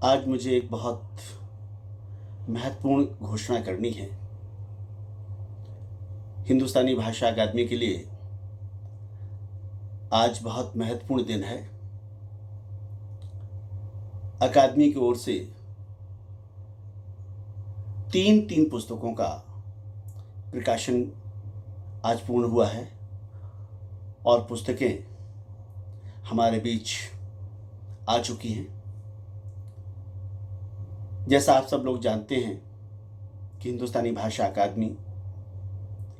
आज मुझे एक बहुत महत्वपूर्ण घोषणा करनी है। हिंदुस्तानी भाषा अकादमी के लिए आज बहुत महत्वपूर्ण दिन है। अकादमी की ओर से तीन पुस्तकों का प्रकाशन आज पूर्ण हुआ है और पुस्तकें हमारे बीच आ चुकी हैं। जैसा आप सब लोग जानते हैं कि हिंदुस्तानी भाषा अकादमी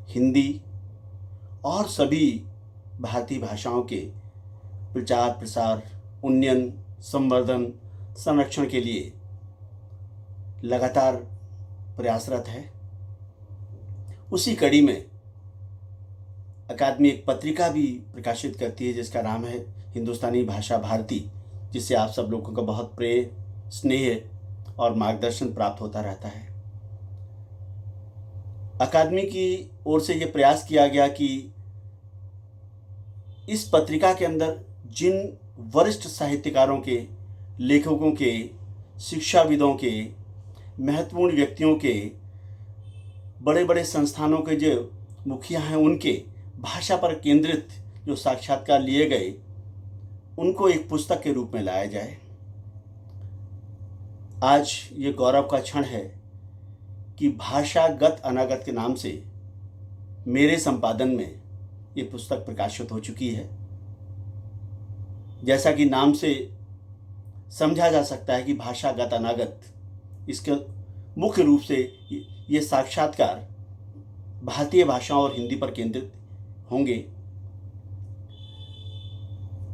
हिंदी और सभी भारतीय भाषाओं के प्रचार प्रसार, उन्नयन, संवर्धन, संरक्षण के लिए लगातार प्रयासरत है। उसी कड़ी में अकादमी एक पत्रिका भी प्रकाशित करती है जिसका नाम है हिंदुस्तानी भाषा भारती, जिससे आप सब लोगों का बहुत प्रेम, स्नेह और मार्गदर्शन प्राप्त होता रहता है। अकादमी की ओर से ये प्रयास किया गया कि इस पत्रिका के अंदर जिन वरिष्ठ साहित्यकारों के, लेखकों के, शिक्षाविदों के, महत्वपूर्ण व्यक्तियों के, बड़े बड़े संस्थानों के जो मुखिया हैं, उनके भाषा पर केंद्रित जो साक्षात्कार लिए गए, उनको एक पुस्तक के रूप में लाया जाए। आज ये गौरव का क्षण है कि भाषागत अनागत के नाम से मेरे संपादन में ये पुस्तक प्रकाशित हो चुकी है। जैसा कि नाम से समझा जा सकता है कि भाषागत अनागत, इसके मुख्य रूप से ये साक्षात्कार भारतीय भाषाओं और हिंदी पर केंद्रित होंगे।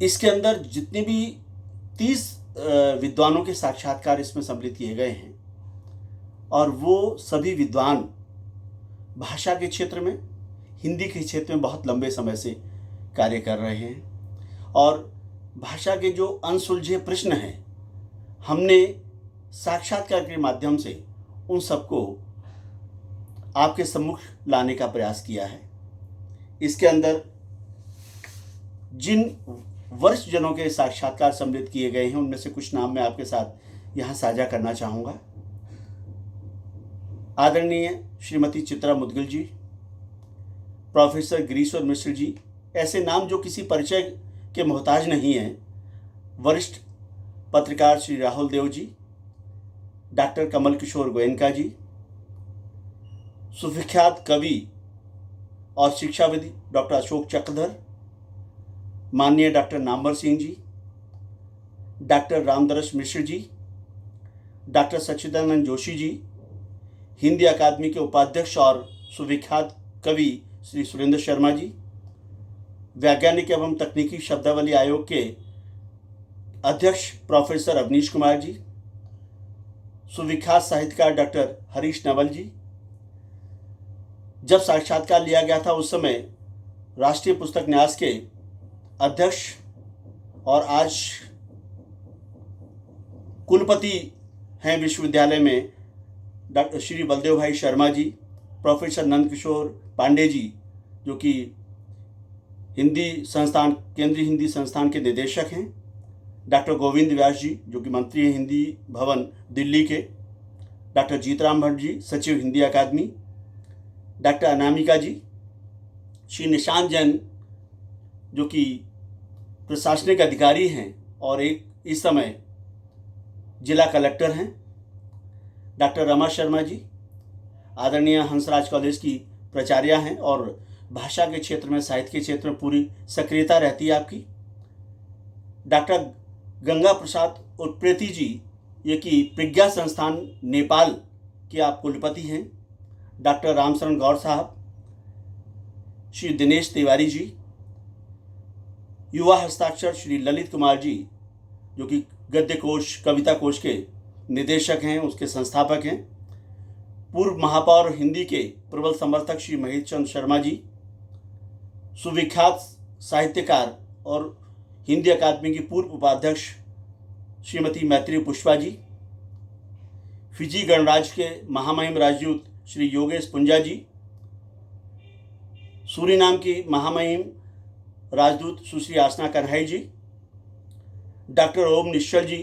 इसके अंदर जितने भी 30 विद्वानों के साक्षात्कार इसमें सम्मिलित किए गए हैं और वो सभी विद्वान भाषा के क्षेत्र में, हिंदी के क्षेत्र में बहुत लंबे समय से कार्य कर रहे हैं और भाषा के जो अनसुलझे प्रश्न हैं, हमने साक्षात्कार के माध्यम से उन सबको आपके सम्मुख लाने का प्रयास किया है। इसके अंदर जिन वरिष्ठ जनों के साक्षात्कार सम्मिलित किए गए हैं, उनमें से कुछ नाम मैं आपके साथ यहाँ साझा करना चाहूँगा। आदरणीय श्रीमती चित्रा मुदगिल जी, प्रोफेसर गिरीश्वर मिश्र जी, ऐसे नाम जो किसी परिचय के मोहताज नहीं हैं। वरिष्ठ पत्रकार श्री राहुल देव जी, डॉक्टर कमल किशोर गोयनका जी, सुविख्यात कवि और शिक्षाविद डॉक्टर अशोक चक्रधर, माननीय doctor Namvar Singh ji, doctor Ramdaras Mishra ji, doctor सच्चिदानंद जोशी जी, हिंदी अकादमी के उपाध्यक्ष और सुविख्यात कवि श्री सुरेंद्र शर्मा जी, वैज्ञानिक एवं तकनीकी शब्दावली आयोग के अध्यक्ष प्रोफेसर अवनीश कुमार जी, सुविख्यात साहित्यकार डॉक्टर हरीश नवल जी। जब साक्षात्कार लिया गया था उस समय राष्ट्रीय पुस्तक न्यास के अध्यक्ष और आज कुलपति हैं विश्वविद्यालय में डॉक्टर श्री बलदेव भाई शर्मा जी, प्रोफेसर नंद किशोर पांडे जी जो कि हिंदी संस्थान, केंद्रीय हिंदी संस्थान के निदेशक हैं, डॉक्टर गोविंद व्यास जी जो कि मंत्री हैं हिंदी भवन दिल्ली के, डॉक्टर जीतराम भट्ट जी सचिव हिंदी अकादमी, डॉक्टर अनामिका जी, श्री निशांत जैन जो कि प्रशासनिक अधिकारी हैं और एक इस समय जिला कलेक्टर हैं, डॉक्टर रमा शर्मा जी, आदरणीय हंसराज कॉलेज की प्राचार्य हैं और भाषा के क्षेत्र में, साहित्य के क्षेत्र में पूरी सक्रियता रहती है आपकी, डॉक्टर गंगा प्रसाद उप्रेती जी ये कि प्रज्ञा संस्थान नेपाल के आप कुलपति हैं, डॉक्टर रामशरण गौर साहब, श्री दिनेश तिवारी जी, युवा हस्ताक्षर श्री ललित कुमार जी जो कि गद्य कोश, कविता कोश के निदेशक हैं, उसके संस्थापक हैं, पूर्व महापौर हिंदी के प्रबल समर्थक श्री महेश चंद्र शर्मा जी, सुविख्यात साहित्यकार और हिंदी अकादमी की पूर्व उपाध्यक्ष श्रीमती मैत्री पुष्पा जी, फिजी गणराज्य के महामहिम राजदूत श्री योगेश पुंजा जी, सूरीनाम की महामहिम राजदूत सुश्री आसना कन्हई जी, डॉक्टर ओम निश्चल जी,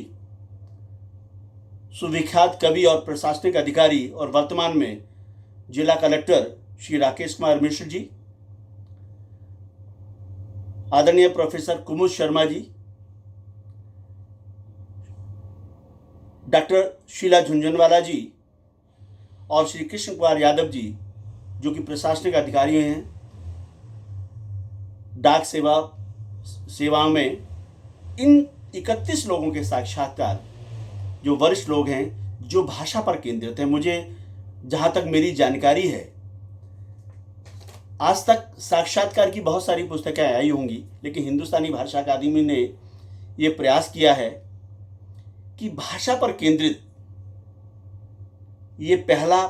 सुविख्यात कवि और प्रशासनिक अधिकारी और वर्तमान में जिला कलेक्टर श्री राकेश कुमार मिश्र जी, आदरणीय प्रोफेसर कुमुद शर्मा जी, डॉक्टर शीला झुंझुनवाला जी और श्री कृष्ण कुमार यादव जी जो कि प्रशासनिक अधिकारी हैं डाक सेवाओं में, इन 31 लोगों के साक्षात्कार जो वरिष्ठ लोग हैं जो भाषा पर केंद्रित हैं। मुझे जहाँ तक मेरी जानकारी है, आज तक साक्षात्कार की बहुत सारी पुस्तकें आई होंगी, लेकिन हिंदुस्तानी भाषा अकादमी ने ये प्रयास किया है कि भाषा पर केंद्रित ये पहला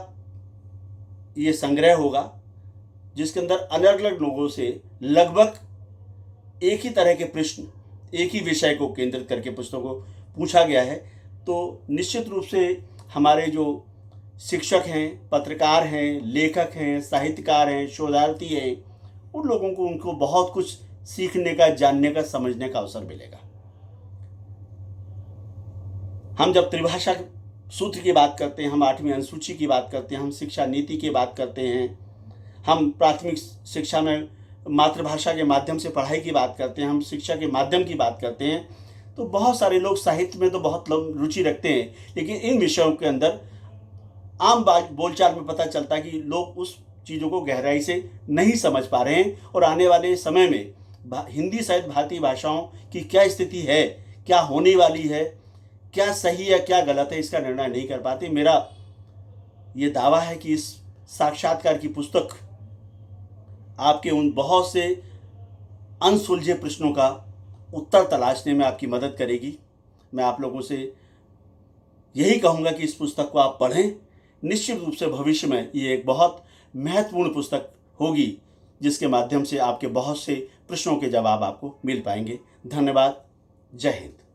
ये संग्रह होगा जिसके अंदर अलग अलग लोगों से लगभग एक ही तरह के प्रश्न, एक ही विषय को केंद्रित करके पुस्तकों को पूछा गया है। तो निश्चित रूप से हमारे जो शिक्षक हैं, पत्रकार हैं, लेखक हैं, साहित्यकार हैं, शोधार्थी हैं, उन लोगों को उनको बहुत कुछ सीखने का, जानने का, समझने का अवसर मिलेगा। हम जब त्रिभाषा सूत्र की बात करते हैं, हम 8वीं अनुसूची की बात करते हैं, हम शिक्षा नीति की बात करते हैं, हम प्राथमिक शिक्षा में मातृभाषा के माध्यम से पढ़ाई की बात करते हैं, हम शिक्षा के माध्यम की बात करते हैं, तो बहुत सारे लोग साहित्य में तो बहुत लोग रुचि रखते हैं, लेकिन इन विषयों के अंदर आम बोलचाल में पता चलता है कि लोग उस चीज़ों को गहराई से नहीं समझ पा रहे हैं और आने वाले समय में हिंदी सहित भारतीय भाषाओं की क्या स्थिति है, क्या होने वाली है, क्या सही है क्या गलत है, इसका निर्णय नहीं कर पाते। मेरा ये दावा है कि इस साक्षात्कार की पुस्तक आपके उन बहुत से अनसुलझे प्रश्नों का उत्तर तलाशने में आपकी मदद करेगी। मैं आप लोगों से यही कहूँगा कि इस पुस्तक को आप पढ़ें। निश्चित रूप से भविष्य में ये एक बहुत महत्वपूर्ण पुस्तक होगी जिसके माध्यम से आपके बहुत से प्रश्नों के जवाब आपको मिल पाएंगे। धन्यवाद। जय हिंद।